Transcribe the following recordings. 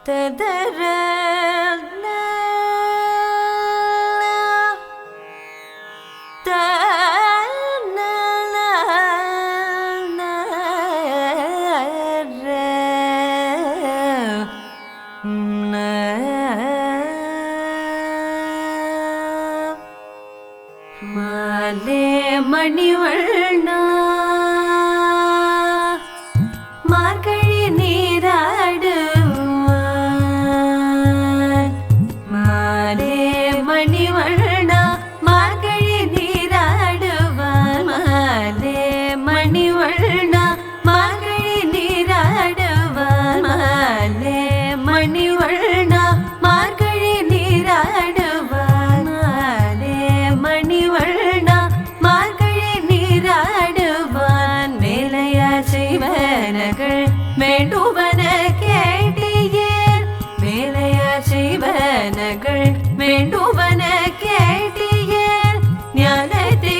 மாலே மணிவண்ணா மார்கழி நீராடுவான். மாலே மணிவண்ணா மார்கழி நீராடுவான். மாலே மணிவண்ணா மார்கழி நீராடுவான். மாலே மணிவண்ணா மார்கழி நீராடுவான். மாலே மணிவண்ணா மார்கழி நீராடுவான். வேலையா செய்வனகள் வேண்டுவன கேட்டியேன். வேலையா செய்வனகள் வேண்டுவன கேட்டியேன். ஞானத்தை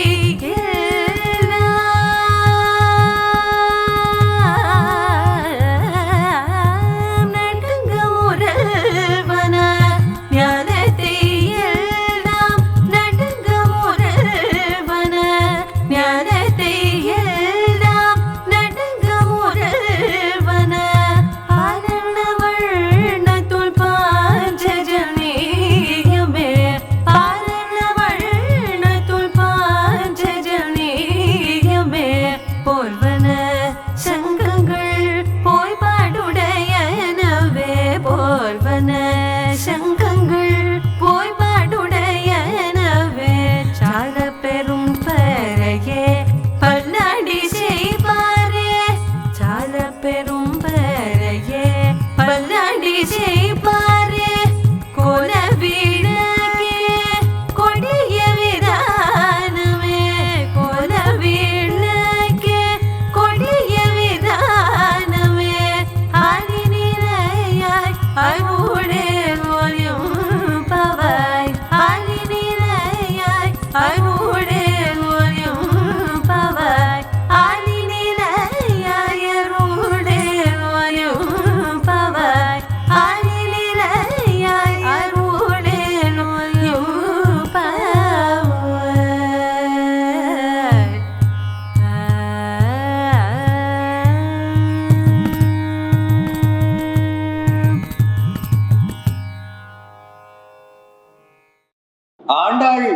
ஆண்டாள்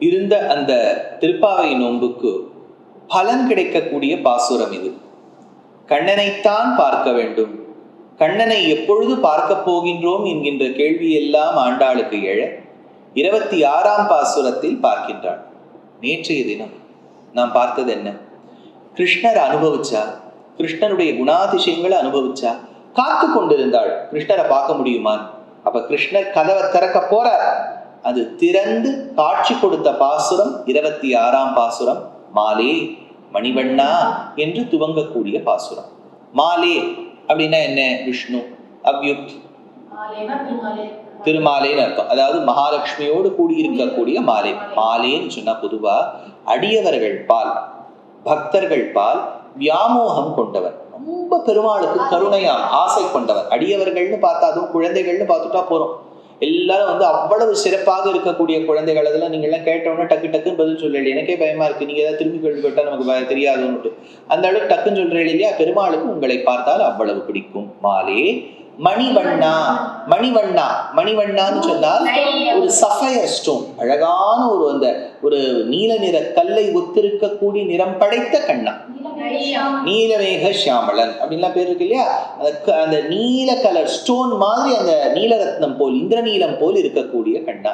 இருந்த அந்த திருப்பாவை நோன்புக்கு பலன் கிடைக்கக்கூடிய பாசுரம் இது. கண்ணனைத்தான் பார்க்க வேண்டும், கண்ணனை எப்பொழுது பார்க்க போகின்றோம் என்கின்ற கேள்வியெல்லாம் ஆண்டாளுக்கு எழ 26ஆம் பாசுரத்தில் பார்க்கின்றாள். நேற்றைய தினம் நாம் பார்த்தது என்ன? கிருஷ்ணர் அனுபவிச்சா, கிருஷ்ணனுடைய குணாதிசயங்களை அனுபவிச்சா, காத்து கொண்டிருந்தாள் கிருஷ்ணரை பார்க்க முடியுமான். அப்ப கிருஷ்ணர் கதவை திறக்க போறார். அது திறந்து காட்சி கொடுத்த பாசுரம் 26ஆம் பாசுரம். மாலே மணிவண்ணா என்று துவங்கக்கூடிய பாசுரம். மாலே அப்படின்னா என்ன? விஷ்ணு, அவ்யுத், திருமாலேன்னு அர்த்தம். அதாவது மகாலட்சுமியோடு கூடியிருக்கக்கூடிய மாலே. மாலேன்னு சொன்னா பொதுவா அடியவர்கள் பால், பக்தர்கள் பால் வியாமோகம் கொண்டவர், ரொம்ப பெருமாளுக்கு கருணையாம் ஆசை கொண்டவர். அடியவர்கள்னு பார்த்தா, அதுவும் குழந்தைகள்னு பார்த்துட்டா போறோம். எல்லாரும் அவ்வளவு சிறப்பாக இருக்கக்கூடிய குழந்தைகள். அதெல்லாம் நீங்க எல்லாம் கேட்டோன்னா டக்கு டக்குன்னு பதில் சொல்லல. எனக்கே பயமா இருக்கு, நீங்க ஏதாவது திரும்பி கேள்வி கேட்டா நமக்கு தெரியாதுன்னு. அந்த அளவுக்கு டக்குன்னு சொல்றேன் இல்லையா? பெருமாளுக்கு உங்களை பார்த்தால் அவ்வளவு பிடிக்கும். மாலே மணிவண்ணா. மணிவண்ணா, மணிவண்ணான்னு சொன்னால் ஒரு சஃபயர் ஸ்டோன், அழகான ஒரு நீல நிற கல்லை ஒத்திருக்கக்கூடிய நிறம் படைத்த கண்ணா. நீலமேக சியாமளன் அப்படின்லாம் பேர் இருக்கு இல்லையா? அந்த நீல கலர் ஸ்டோன் மாதிரி, அந்த நீலரத்னம் போல், இந்திரநீலம் போல் இருக்கக்கூடிய கண்ணா.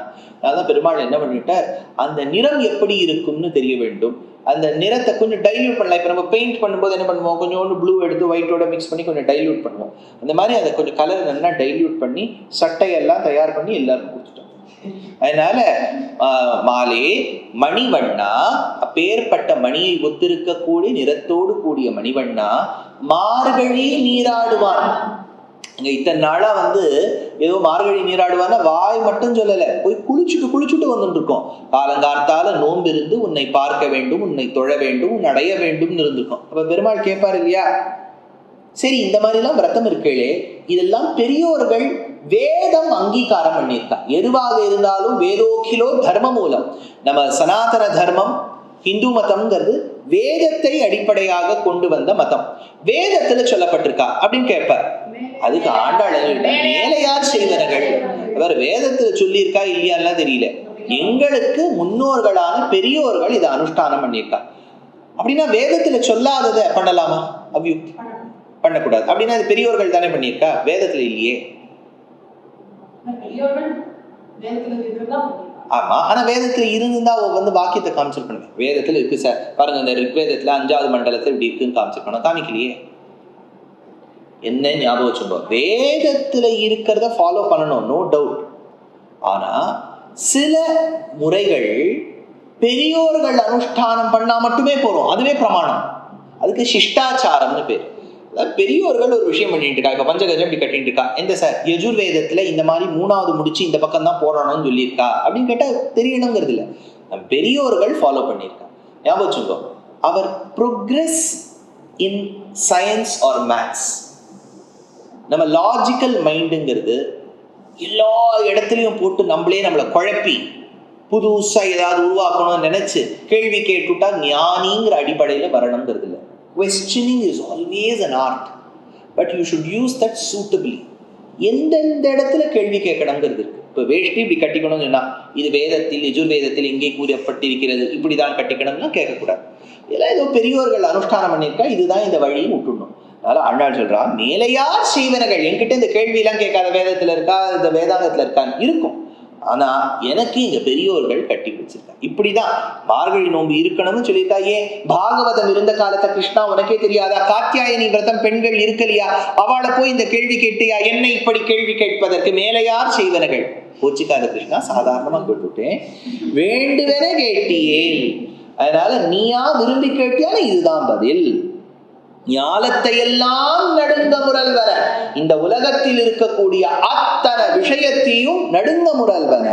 அதான் பெருமாள் என்ன பண்ணிட்டார், அந்த நிறம் எப்படி இருக்கும்னு தெரிய வேண்டும். அந்த நிறத்தை கொஞ்சம் டைல்யூட் பண்ணலாம். இப்போ நம்ம பெயிண்ட் பண்ணும்போது என்ன பண்ணுவோம், கொஞ்சோண்டு ப்ளூ எடுத்து ஒயிட்டோட மிக்ஸ் பண்ணி கொஞ்சம் டைல்யூட் பண்ணுவோம். அந்த மாதிரி அதை கொஞ்சம் கலர் நல்லா டைல்யூட் பண்ணி சட்டையெல்லாம் தயார் பண்ணி எல்லாரும் கொடுத்துட்டோம். அதனால மாலே மணிவண்ணா, அப்பேற்பட்ட மணியை ஒத்திருக்கக்கூடிய நிறத்தோடு கூடிய மணிவண்ணா மார்கழி நீராடுவான். இங்க இத்தனை நாளா ஏதோ மார்கழி நீராடுவான்னா வாய் மட்டும் சொல்லல, போய் குளிச்சுட்டு வந்துட்டு இருக்கோம். காலங்கார்த்தால நோன்பு இருந்து உன்னை பார்க்க வேண்டும், உன்னை தொழ வேண்டும், உன் அடைய வேண்டும் இருந்திருக்கும். அப்ப பெருமாள் கேட்பார் இல்லையா, சரி, இந்த மாதிரிலாம் விரதம் இருக்கே, இதெல்லாம் பெரியோர்கள் வேதம் அங்கீகாரம் பண்ணியிருக்கா. எதுவாக இருந்தாலும் வேதோகிலோ தர்ம மூலம். நம்ம சனாதன தர்மம் ஹிந்து மதம்ங்கிறது வேதத்தை அடிப்படையாக கொண்டு வந்த மதம். வேதத்துல சொல்லப்பட்டிருக்கா அப்படின்னு கேட்பார். அதுக்கு ஆண்டாள் மேலையார் செய்வனர்கள், அவர் வேதத்துல சொல்லியிருக்கா இல்லையான்லாம் தெரியல, எங்களுக்கு முன்னோர்களான பெரியோர்கள் இதை அனுஷ்டானம் பண்ணியிருக்கா. அப்படின்னா வேதத்துல சொல்லாததை பண்ணலாமா? அவ்யுக்தி, பண்ணக்கூடாது. அப்படின்னா அது பெரியோர்கள் தானே பண்ணியிருக்கா, வேதத்துல இல்லையே. ஆமா, ஆனா வேதத்துல இருந்தா வந்து வாக்கியத்தை காமிச்சிருக்கணும். வேதத்துல இருக்கு சார் பாருங்க, இந்த ரிக்வேதத்துல 5வது மண்டலத்துல இப்படி இருக்குன்னு காமிச்சிருக்கணும், காமிக்கலையே. என்ன ஞாபகம் வச்சுக்கோ, வேதத்துல இருக்கிறத ஃபாலோ பண்ணணும், நோ டவுட். ஆனா சில முறைகள் பெரியோர்கள் அனுஷ்டானம் பண்ணா மட்டுமே போறோம், அதுவே பிரமாணம். அதுக்கு சிஷ்டாச்சாரம்னு பேர். பெரியோர்கள் ஒரு விஷயம் பண்ணிட்டு இருக்கா, இப்ப பஞ்சகஜம் இப்படி கட்டிட்டு இருக்கா, எந்த சார் யஜுர்வேதத்துல இந்த மாதிரி 3வது முடிச்சு இந்த பக்கம் தான் போடணும்னு சொல்லியிருக்கா அப்படின்னு கேட்டா தெரியணுங்கிறது இல்லை, பெரியோர்கள் ஃபாலோ பண்ணியிருக்கா. ஞாபகம் வச்சுக்கோ, அவர் progress in science or maths. நம்ம லாஜிக்கல் மைண்டுங்கிறது எல்லா இடத்துலையும் போட்டு நம்மளை குழப்பி புதுசா ஏதாவது உருவாக்கணும்னு நினைச்சு கேள்வி கேட்டுட்டா ஞானிங்கிற அடிப்படையில வரணுங்கிறது இல்லை. Questioning is always an art, but you should use that suitably. எந்தெந்த இடத்துல கேள்வி கேட்கணுங்கிறது இருக்கு. இப்போ வேஷ்டி இப்படி கட்டிக்கணும்னு சொன்னா இது வேதத்தில் யஜுர்வேதத்தில் எங்கே கூறப்பட்டிருக்கிறது, இப்படிதான் கட்டிக்கணும்னா கேட்கக்கூடாது. இதெல்லாம் ஏதோ பெரியோர்கள் அனுஷ்டானம் பண்ணியிருக்கா, இதுதான் இந்த வழியை விட்டுடணும். அதனால ஆண்டாள் சொல்றா, மேலையார் செய்வனர்கள். என்கிட்ட இந்த கேள்வி எல்லாம் கேட்காத, வேதத்துல இருக்கா இந்த வேதாந்தத்துல இருக்கான்னு இருக்கும், ஆனா எனக்கு இங்க பெரியோர்கள் கட்டி வச்சிருக்கா. இப்படிதான் மார்கழி நோன்பு இருக்கணும்னு சொல்லியிருக்கா. ஏன் பாகவதம் இருந்த காலத்தை கிருஷ்ணா உனக்கே தெரியாதா? காத்தியாயனி விரதம் பெண்கள் இருக்கலையா? அவளை போய் இந்த கேள்வி கேட்டியா? என்ன இப்படி கேள்வி கேட்பதற்கு மேலையார் செய்வனர்கள். கோச்சிக்காத கிருஷ்ணா, சாதாரணமா கேட்டுட்டேன், வேண்டுவென கேட்டியேன், அதனால நீயா விரும்பி கேட்டியான்னு இதுதான் பதில். ஞாலத்தை எல்லாம் நடுங்க முரல்வன, இந்த உலகத்தில் இருக்கக்கூடிய அத்தனை விஷயத்தையும் நடுங்க முரல்வன.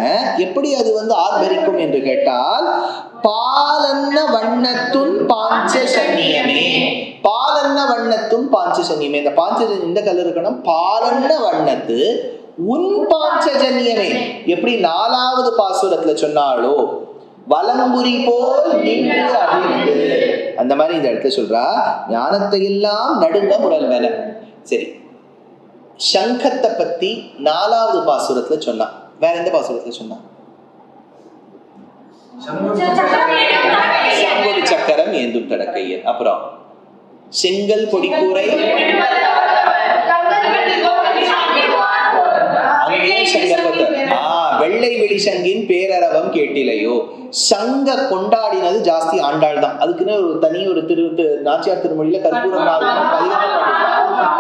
எப்படி அது வந்து ஆர்ப்பரிக்கும் என்று கேட்டால், பாலன்ன வண்ணத்துன் பாஞ்சசன்னியமே. பாலன்ன வண்ணத்துன் பாஞ்சசன்னியமே, இந்த பாஞ்சஜன்யம் இந்த கலர் இருக்கணும். பாலன்ன வண்ணத்து உன் பாஞ்சஜன்யமே, எப்படி 4வது பாசுரத்துல சொன்னாலோ வலம்புரி போல் நின்று அதிர்ந்து, அந்த மாதிரி இந்த இடத்துல சொல்றா, ஞானத்தை எல்லாம் நடுங்க முரல்வன. சரி, சங்கத்தை பத்தி 4வது பாசுரத்துல சொன்னா, வேற எந்த பாசுரத்துல சொன்னா? செங்கொடி சக்கரம் ஏந்தும் தடக்கையன். அப்புறம் செங்கல் பொடிக்கூரை, வெள்ளை வெளி சங்கின் பேரரவம் கேட்டிலையோ. சங்க கொண்டாடினது ஜாஸ்தி ஆண்டாள் தான். அதுக்குன்னு ஒரு தனி ஒரு நாச்சியார் திருமொழியில கற்பூரம்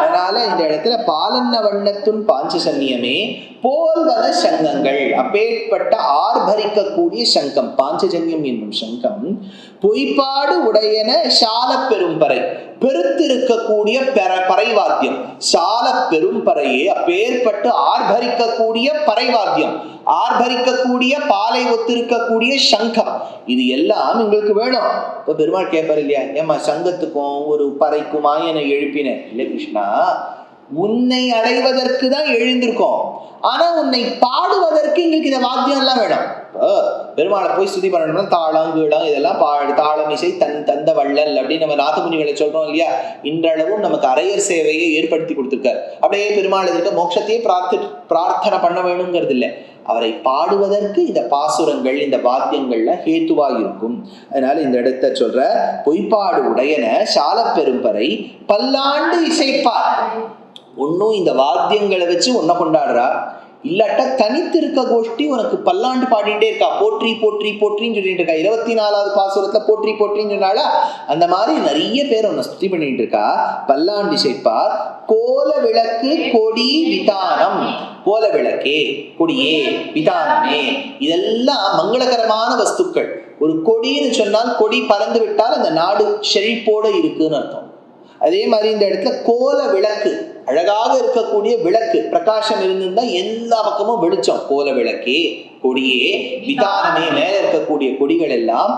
அதனால இந்த இடத்துல பாலன்ன வண்ணத்துன் பாஞ்சசன்னியமே போல்வன சங்கங்கள், அப்பேற்பட்ட ஆர்ப்பரிக்கக்கூடிய சங்கம் பாஞ்சஜன்யம் என்னும் சங்கம். பொய்ப்பாடு உடையன சால பெரும்பறை, பெருத்திருக்கக்கூடிய பறைவாத்தியம். சால பெரும்பறையே அப்பேற்பட்டு ஆர்ப்பரிக்கக்கூடிய பறைவாத்தியம், ஆர்ப்பரிக்கக்கூடிய பாலை ஒத்திருக்கக்கூடிய சங்கம். இது எல்லாம் எங்களுக்கு வேணும். இப்ப பெருமாள் கேட்பார் இல்லையா, ஏமா சங்கத்துக்கும் ஒரு பறைக்குமா என எழுப்பினேன். இல்லை கிருஷ்ணா, உன்னை அடைவதற்கு தான் எழுந்திருக்கோம், ஆனா உன்னை பாடுவதற்கு எங்களுக்கு இந்த வாத்தியம் எல்லாம் வேணும். பெருமாளை போய் ஸ்துதி பண்ணணும்னா தாளம் கீழம் இதெல்லாம் பாடு, தாளம் இசை தந்த வள்ளல் அப்படின்னு நம்ம நாதமுனிகளை சொல்றோம் இல்லையா. இன்றளவும் நமக்கு அரையர் சேவையை ஏற்படுத்தி கொடுத்திருக்காரு. அப்படியே பெருமாள் இருக்க மோட்சத்தையே பிரார்த்தனை பண்ண வேணுங்கிறது இல்லை, அவரை பாடுவதற்கு இந்த பாசுரங்கள் இந்த வாத்தியங்கள்ல ஹேத்துவாக இருக்கும். அதனால இந்த இடத்த சொல்ற, பொய்ப்பாடு உடையன சால பெரும்பறை பல்லாண்டு இசைப்பார். ஒன்னும் இந்த வாத்தியங்களை வச்சு ஒன்ன கொண்டாடுறா, இல்லாட்டா தனித்து இருக்க கோஷ்டி உனக்கு பல்லாண்டு பாடிட்டே இருக்கா, போற்றி போற்றி போற்றின்னு சொல்லிட்டு இருக்கா. 24வது பாசுரத்துல போற்றி போற்றின்னு சொன்னால அந்த மாதிரி நிறைய பேர் உன்னை ஸ்துதி பண்ணிட்டு இருக்கா. பல்லாண்டு இசைப்பார் கோல விளக்கு கொடி விதானம். கோல விளக்கே, கொடியே, விதானமே, இதெல்லாம் மங்களகரமான வஸ்துக்கள். ஒரு கொடின்னு சொன்னால் கொடி பறந்து விட்டால் அந்த நாடு செழிப்போட இருக்குன்னு அர்த்தம். அதே மாதிரி இந்த இடத்துல கோல விளக்கு, அழகாக இருக்கக்கூடிய விளக்கு பிரகாசம் இருந்திருந்தா எல்லா பக்கமும் வெளிச்சம். கோல விளக்கே கொடியே விதானமே, மேல இருக்கக்கூடிய கொடிகள் எல்லாம்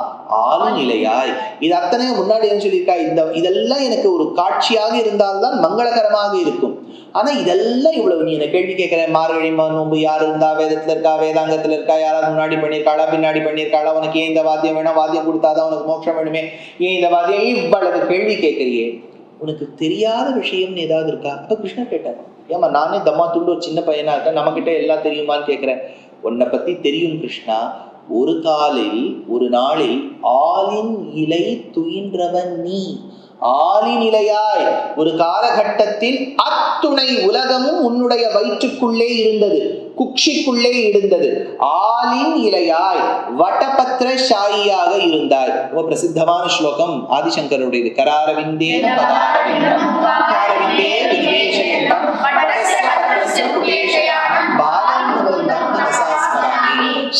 ஆளுநிலையாய். இது அத்தனையும் முன்னாடி என்ன சொல்லியிருக்கா, இதெல்லாம் எனக்கு ஒரு காட்சியாக இருந்தால்தான் மங்களகரமாக இருக்கும். ஆனா இதெல்லாம் இவ்வளவு நீ என்ன கேள்வி கேட்கிற, மார்கழி நோன்பு யார் இருந்தா, வேதத்துல இருக்கா, வேதாங்கத்துல இருக்கா, யாராவது முன்னாடி பண்ணியிருக்காளா, பின்னாடி பண்ணியிருக்காளா, உனக்கு ஏன் இந்த வாத்தியம் வேணும், வாத்தியம் கொடுத்தாதான் உனக்கு மோட்சம் வேணுமே, ஏன் இந்த வாத்தியம், இவ்வளவு கேள்வி கேட்கறியே, உனக்கு தெரியாத விஷயம்னு ஏதாவது இருக்கா? அப்ப கிருஷ்ணர் கேட்டார், ஏமா நானே தம்மா துண்டு ஒரு சின்ன பையனா இருக்கேன், நம்ம கிட்ட எல்லாம் தெரியுமான்னு கேட்கிறேன். உன்னை பத்தி தெரியும் கிருஷ்ணா. ஒரு காலில் ஒரு நாளில் ஆலின் இலை துயின்றவன் நீ. ஆலிநிலையாய் ஒரு காலகட்டத்தில் அத்துணை உலகமும் உன்னுடைய வயிற்றுக்குள்ளே இருந்தது, குக்ஷிக்குள்ளே இருந்தது. ஆலின் இலையாய் வட்டபத்திர ஷாயியாக இருந்தாய். ரொம்ப பிரசித்தமான ஸ்லோகம் ஆதிசங்கருடையது. கராரவிந்தேன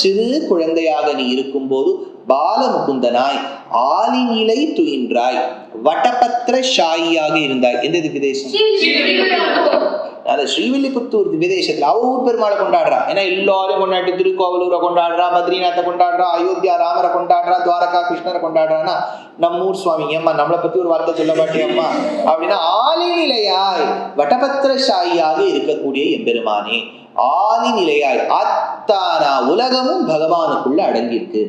சிறு குழந்தையாக நீ இருக்கும் போது பாலமுகுந்தனாய் ஆலிநிலை துயின்றாய், வட்டபத்திர ஷாயியாக இருந்தாய். எந்த திவ்யதேசம்? ஸ்ரீவில்லிபுத்தூர் திவ்யதேசத்துல அவ ஊர் பெருமாளை கொண்டாடுறா. ஏன்னா எல்லாரும் கொண்டாடி திருக்கோவலூரை கொண்டாடுறா, பத்ரிநாத்தை கொண்டாடுறா, அயோத்தியா ராமரை கொண்டாடுறா, துவாரகா கிருஷ்ணரை கொண்டாடுறான்னா நம்ம ஊர் சுவாமி அம்மா நம்மளை பத்தி ஒரு வார்த்தை சொல்ல மாட்டேம்மா அப்படின்னா, ஆலிநிலையாய் வட்டபத்திர ஷாயியாக இருக்கக்கூடிய எம்பெருமானே, ஆலிநிலையாய் அத்தானா உலகமும் பகவானுக்குள்ள அடங்கி இருக்கு.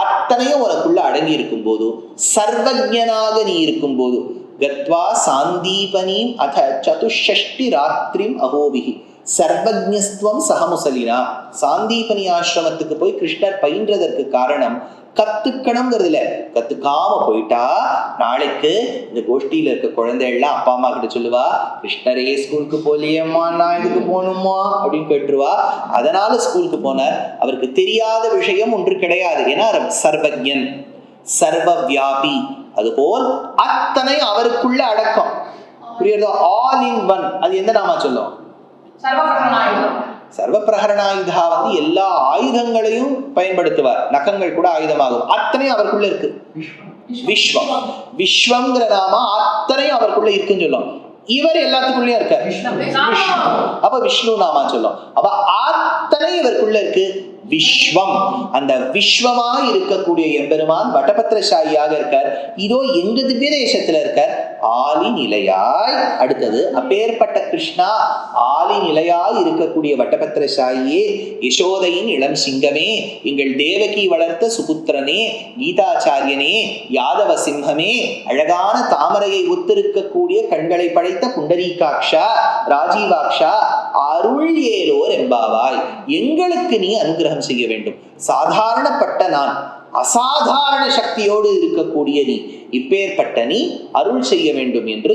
அத்தனையும் உனக்குள்ள அடங்கி இருக்கும் போது, சர்வஜனாக நீ இருக்கும் போது, கத்வா சாந்தீபனீம் அத சதுஷ்டி ராத்திரிம் அகோபிகி சர்வஜஸ்துவம் சகமுசலினா. சாந்தீபனி ஆசிரமத்துக்கு போய் கிருஷ்ணர் பயின்றதற்கு காரணம் கத்துக்கணுங்கிறது இல்ல. கத்துக்காம போயிட்டா நாளைக்கு இந்த கோஷ்டியில இருக்க குழந்தைகள்லாம் அப்பா அம்மா கிட்ட சொல்லுவா, கிருஷ்ணரே ஸ்கூலுக்கு போலியம்மா, நான் இதுக்கு போகணுமா அப்படின்னு கேட்டுருவா. அதனால ஸ்கூலுக்கு போனார். அவருக்கு தெரியாத விஷயம் ஒன்று கிடையாது. ஏன்னா சர்வஜன், சர்வ வியாபி. அதுபோல் அத்தனை அவருக்குள்ள அடக்கம். புரியுறதோ? All in one. அது எந்த நாமா சொல்லும்? சர்வ பிரகரணாயுதா. எல்லா ஆயுதங்களையும் பயன்படுத்துவார். நகங்கள் கூட ஆயுதமாகும். அத்தனையும் அவருக்குள்ள இருக்கு. விஸ்வம், விஸ்வம்ங்கிற நாம அத்தனையும் அவருக்குள்ள இருக்குன்னு சொல்லும். இவர் எல்லாத்துக்குள்ளயும் இருக்கார். அப்ப விஷ்ணு நாமா சொல்லும். அப்ப அத்தனை இவருக்குள்ள இருக்கு. விஸ்வம், அந்த விஸ்வமா இருக்கக்கூடிய எம்பெருமான் வட்டபத்திரசாயியாக இருக்கார். இதோ எங்க திவ்ய தேசத்துல இருக்கார், ஆலி நிலையாய். அடுத்தது அப்பேற்பட்ட கிருஷ்ணா, ஆலி நிலையாய் இருக்கக்கூடிய வட்டபத்திரசாயியே, யசோதையின் இளம் சிங்கமே, எங்கள் தேவகி வளர்த்த சுபுத்திரனே, கீதாச்சாரியனே, யாதவ சிம்ஹமே, அழகான தாமரையை ஒத்திருக்கக்கூடிய கண்களை படைத்த புண்டரீகாட்சா, ராஜீவாட்சா, அருள் ஏலோர் எம்பாவாய், எங்களுக்கு நீ அனுகிரகம் செய்ய வேண்டும். சாதாரணப்பட்ட நான், அசாதாரண சக்தியோடு இருக்கக்கூடிய நீ, இப்பேற்பட்ட நீ அருள் செய்ய வேண்டும் என்று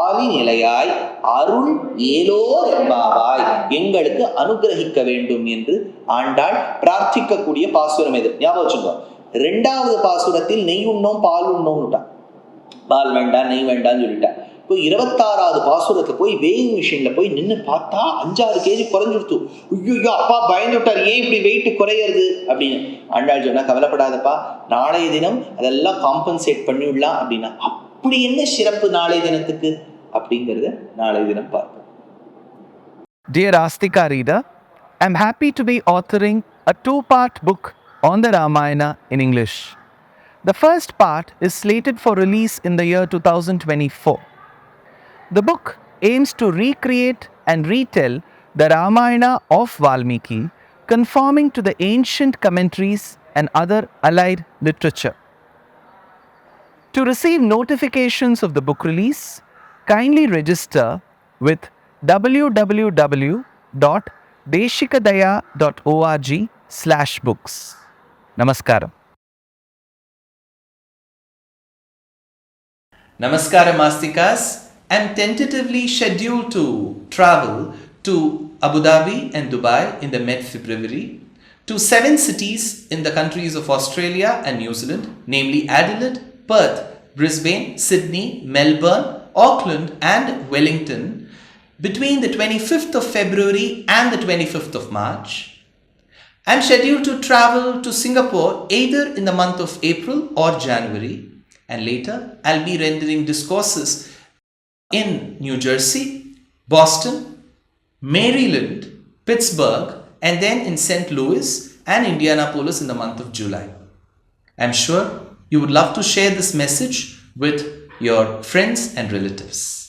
ஆலி நிலையாய் அருள் ஏலோர் எம்பாவாய், எங்களுக்கு அனுகிரகிக்க வேண்டும் என்று ஆண்டாள் பிரார்த்திக்கக்கூடிய பாசுரம் எது? ஞாபகம் வச்சுக்கோ. 2வது பாசுரத்தில் நெய் உண்ணோம் பால் உண்ணோம்னுட்டான். பால் வேண்டாம் நெய் வேண்டாம்னு சொல்லிட்டான். இப்போ 26வது பாசுரத்துல போய் வெயிங் மிஷின்ல போய் நின்று பார்த்தா 5-6 கேஜி குறைஞ்சுடுத்து. ஐயோ அப்பா பயந்துட்டார், ஏன் இப்படி வெயிட் குறையிறது அப்படின்னு. ஆண்டாள் சொன்னா, கவலைப்படாதப்பா, நாளைய தினம் அதெல்லாம் காம்பன்சேட் பண்ணிவிடலாம் அப்படின்னா. அப்படி என்ன சிறப்பு நாளைய தினத்துக்கு அப்படிங்கிறத நாளைய தினம் பார்ப்போம். Dear Astika reader, I am happy to be authoring a 2-part book on the Ramayana in English. The first part is slated for release in the year 2024. The book aims to recreate and retell the Ramayana of Valmiki, conforming to the ancient commentaries and other allied literature. To receive notifications of the book release, kindly register with www.deshikadaya.org/books. Namaskaram. Namaskaram Astikas. I'm tentatively scheduled to travel to Abu Dhabi and Dubai in the mid-February, to 7 cities in the countries of Australia and New Zealand, namely Adelaide, Perth, Brisbane, Sydney, Melbourne, Auckland and Wellington, between the 25th of February and the 25th of March. I'm scheduled to travel to Singapore either in the month of April or January, and later I'll be rendering discourses in New Jersey, Boston, Maryland, Pittsburgh, and then in St. Louis and Indianapolis in the month of July. I'm sure you would love to share this message with your friends and relatives.